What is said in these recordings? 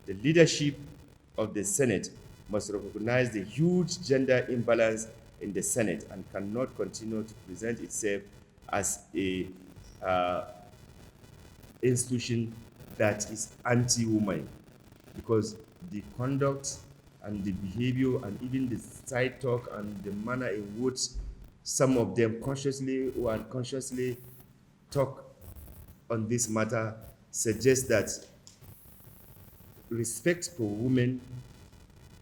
The leadership of the Senate must recognize the huge gender imbalance in the Senate and cannot continue to present itself as a uh, institution that is anti-woman, because the conduct and the behavior and even the side talk and the manner in which some of them consciously or unconsciously talk on this matter suggests that respect for women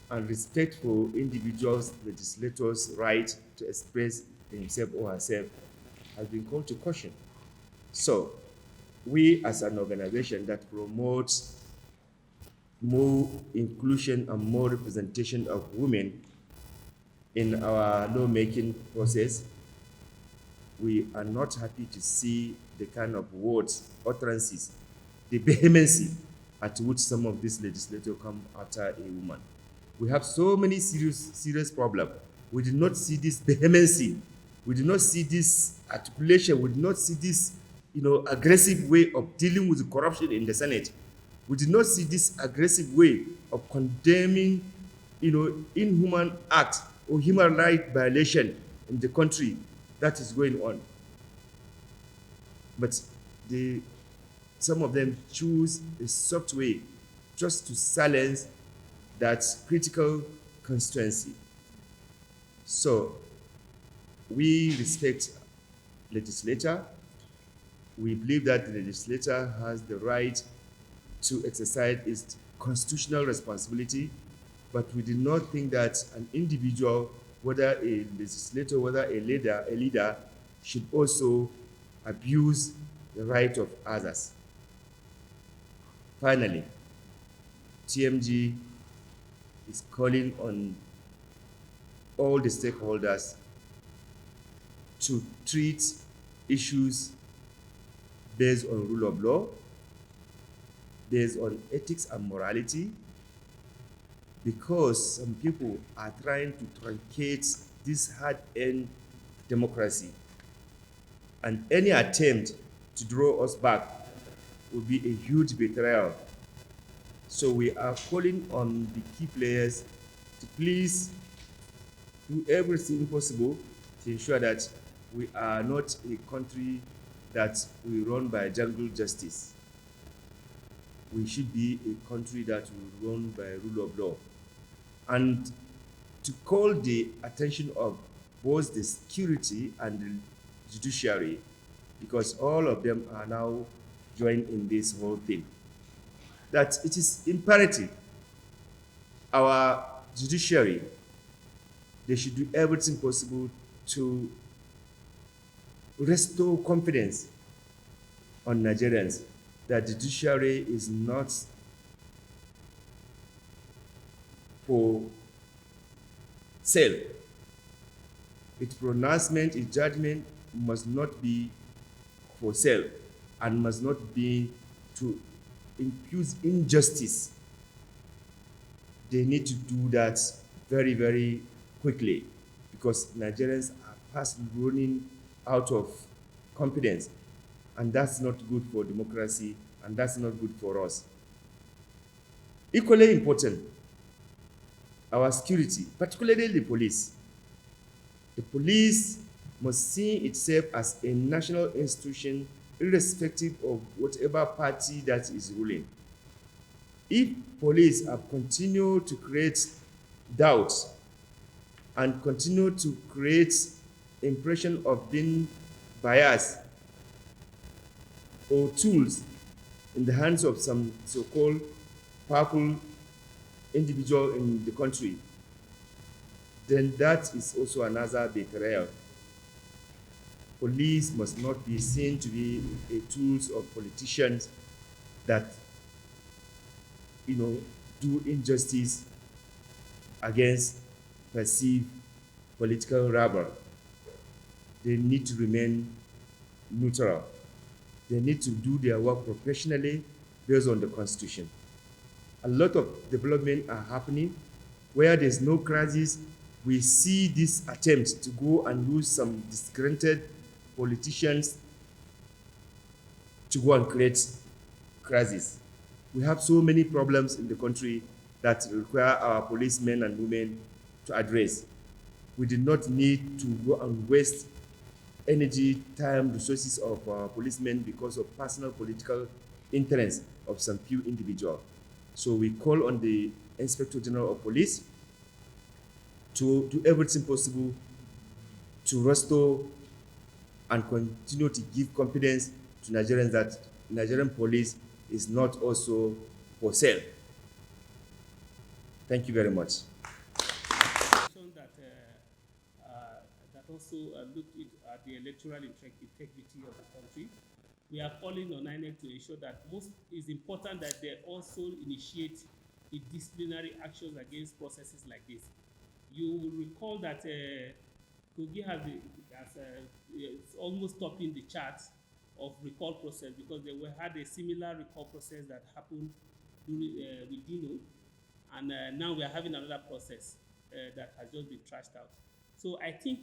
and respect for individuals, legislators' right to express himself or herself has been called to caution. So, we as an organization that promotes more inclusion and more representation of women in our lawmaking process, we are not happy to see the kind of words, utterances, the vehemency at which some of these legislators come after a woman. We have so many serious problems. We did not see this vehemency. We did not see this articulation. We did not see this, aggressive way of dealing with the corruption in the Senate. We did not see this aggressive way of condemning, inhuman act or human right violation in the country that is going on. But they, some of them choose a soft way just to silence that critical constituency. So we respect legislature. We believe that the legislature has the right to exercise its constitutional responsibility, but we do not think that an individual, whether a legislator, whether a leader, should also abuse the right of others. Finally, TMG is calling on all the stakeholders to treat issues based on rule of law, based on ethics and morality, because some people are trying to truncate this hard-earned democracy. And any attempt to draw us back will be a huge betrayal. So we are calling on the key players to please do everything possible to ensure that we are not a country that we run by jungle justice. We should be a country that will run by rule of law. And to call the attention of both the security and the judiciary, because all of them are now joined in this whole thing, that it is imperative our judiciary, they should do everything possible to restore confidence on Nigerians that the judiciary is not for sale. Its pronouncement, its judgment must not be for sale and must not be to impute injustice. They need to do that very, very quickly, because Nigerians are fast running out of confidence, and that's not good for democracy, and that's not good for us. Equally important, our security, particularly the police. The police must see itself as a national institution, irrespective of whatever party that is ruling. If police have continued to create doubts and continue to create impression of being biased or tools in the hands of some so-called powerful individual in the country, then that is also another betrayal. Police must not be seen to be a tools of politicians that, do injustice against perceived political rival. They need to remain neutral. They need to do their work professionally based on the Constitution. A lot of development are happening where there's no crisis. We see this attempt to go and use some disgruntled politicians to go and create crisis. We have so many problems in the country that require our policemen and women to address. We did not need to go and waste energy, time, resources of our policemen because of personal political interests of some few individuals. So we call on the Inspector General of Police to do everything possible to restore and continue to give confidence to Nigerians that Nigerian police is not also for sale. Thank you very much. That that also looked at the electoral integrity of the country. We are calling on INEC to ensure that most is important that they also initiate the disciplinary actions against processes like this. You will recall that Kogi it's almost topping the charts of recall process because they had a similar recall process that happened during with Dino, and now we are having another process that has just been trashed out. So I think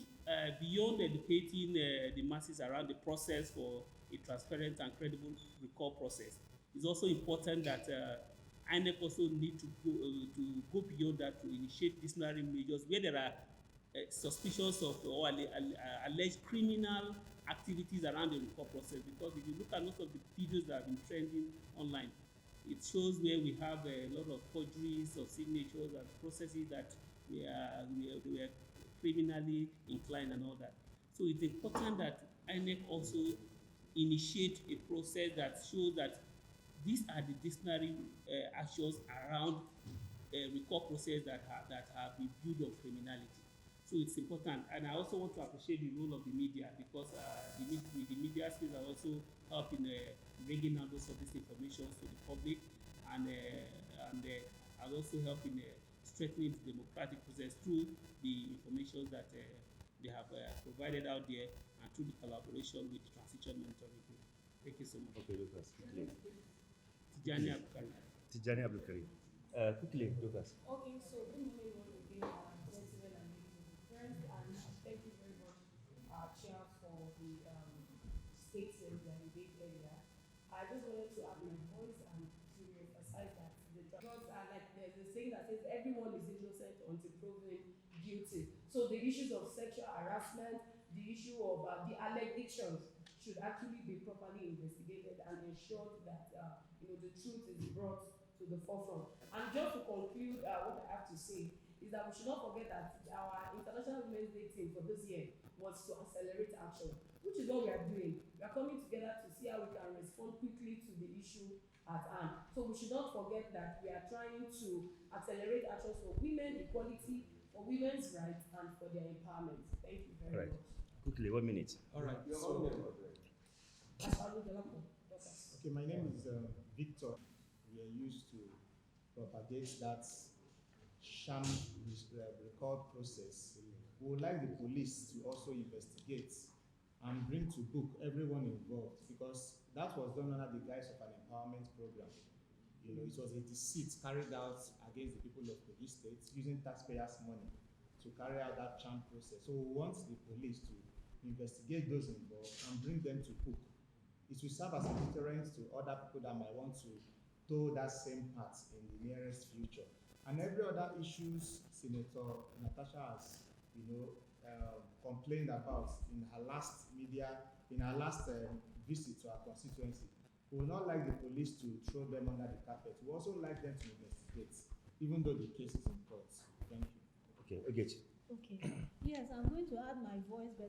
beyond educating the masses around the process for a transparent and credible recall process, it's also important that INEC also need to go beyond that to initiate disciplinary measures where there are suspicions of or alleged criminal activities around the recall process. Because if you look at most of the videos that have been trending online, it shows where we have a lot of forgeries of signatures and processes that were criminally inclined and all that. So it's important that INEC also initiate a process that shows that these are the disciplinary actions around recall process that have been built of criminality. So it's important, and I also want to appreciate the role of the media because the media space are also helping bringing out those of these information to the public, and are also helping strengthening the democratic process through the information that they have provided out there and through the collaboration with the transition monitoring group. Thank you so much. Okay, Lucas, quickly. Tijani Abukari. Tijani Abdulkarim. Quickly, Lucas. Okay, so good morning once again, gentlemen and ladies of the press, and thank you very much, Chair, for the statement that you made earlier. I just wanted to add my voice and to emphasize that the judges are like there's a saying that says everyone is innocent until proven guilty. So the issues of sexual harassment, the issue of the allegations should actually be properly investigated and ensured that the truth is brought to the forefront. And just to conclude, what I have to say is that we should not forget that our International Women's Day theme for this year was to accelerate action, which is what we are doing. We are coming together to see how we can respond quickly to the issue at hand. So we should not forget that we are trying to accelerate actions for women equality, for women's rights, and for their empowerment. Thank you very much. Quickly, 1 minute. All right. So, Okay, my name is Victor. We are used to propagate that sham record process. We would like the police to also investigate and bring to book everyone involved, because that was done under the guise of an empowerment program. It was a deceit carried out against the people of Kogi State using taxpayers' money to carry out that sham process. So we want the police to investigate those involved and bring them to book. It will serve as a deterrent to other people that might want to toe that same path in the nearest future. And every other issues Senator Natasha has, complained about in her last visit to our constituency. We would not like the police to throw them under the carpet. We also like them to investigate, even though the case is in court. Thank you. Okay, Ogechi. Okay. Yes, I'm going to add my voice, but